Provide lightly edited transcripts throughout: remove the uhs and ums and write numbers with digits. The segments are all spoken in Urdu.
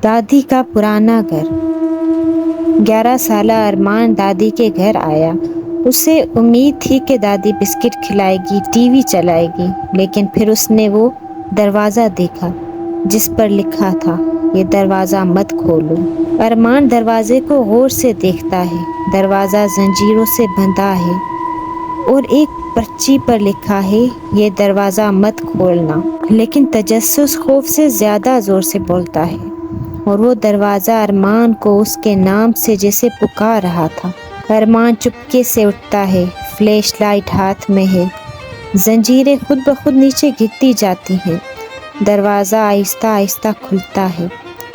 دادی کا پرانا گھر۔ 11 سالہ ارمان دادی کے گھر آیا۔ اسے امید تھی کہ دادی بسکٹ کھلائے گی، ٹی وی چلائے گی، لیکن پھر اس نے وہ دروازہ دیکھا جس پر لکھا تھا، یہ دروازہ مت کھولو۔ ارمان دروازے کو غور سے دیکھتا ہے۔ دروازہ زنجیروں سے بندھا ہے اور ایک پرچی پر لکھا ہے، یہ دروازہ مت کھولنا، لیکن تجسس خوف سے زیادہ زور سے بولتا ہے، اور وہ دروازہ ارمان کو اس کے نام سے جیسے پکار رہا تھا۔ ارمان چپکے سے اٹھتا ہے، فلیش لائٹ ہاتھ میں ہے، زنجیریں خود بخود نیچے گرتی جاتی ہیں، دروازہ آہستہ آہستہ کھلتا ہے۔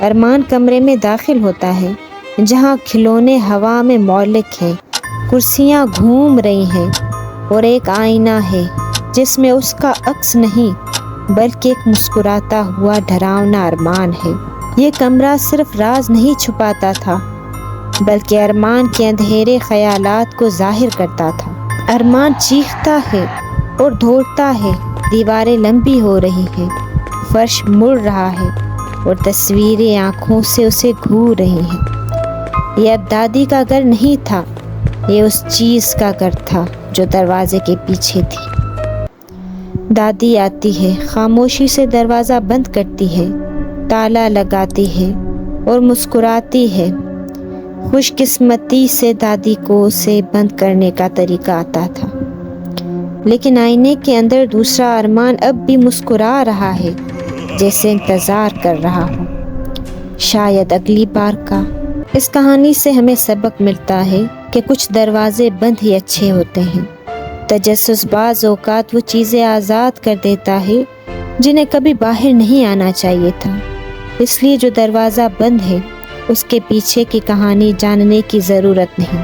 ارمان کمرے میں داخل ہوتا ہے جہاں کھلونے ہوا میں معلق ہیں، کرسیاں گھوم رہی ہیں اور ایک آئینہ ہے جس میں اس کا عکس نہیں بلکہ ایک مسکراتا ہوا ڈراونا ارمان ہے۔ یہ کمرہ صرف راز نہیں چھپاتا تھا بلکہ ارمان کے اندھیرے خیالات کو ظاہر کرتا تھا۔ ارمان چیختا ہے اور دوڑتا ہے، دیواریں لمبی ہو رہی ہیں، فرش مڑ رہا ہے اور تصویریں آنکھوں سے اسے گھور رہی ہیں۔ یہ اب دادی کا گھر نہیں تھا، یہ اس چیز کا گھر تھا جو دروازے کے پیچھے تھی۔ دادی آتی ہے، خاموشی سے دروازہ بند کرتی ہے، تالا لگاتی ہے اور مسکراتی ہے۔ خوش قسمتی سے دادی کو اسے بند کرنے کا طریقہ آتا تھا، لیکن آئینے کے اندر دوسرا ارمان اب بھی مسکرا رہا ہے، جیسے انتظار کر رہا ہو، شاید اگلی بار کا۔ اس کہانی سے ہمیں سبق ملتا ہے کہ کچھ دروازے بند ہی اچھے ہوتے ہیں۔ تجسس بعض اوقات وہ چیزیں آزاد کر دیتا ہے جنہیں کبھی باہر نہیں آنا چاہیے تھا۔ اس لیے جو دروازہ بند ہے اس کے پیچھے کی کہانی جاننے کی ضرورت نہیں،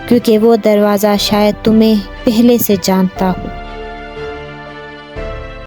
کیونکہ وہ دروازہ شاید تمہیں پہلے سے جانتا ہو۔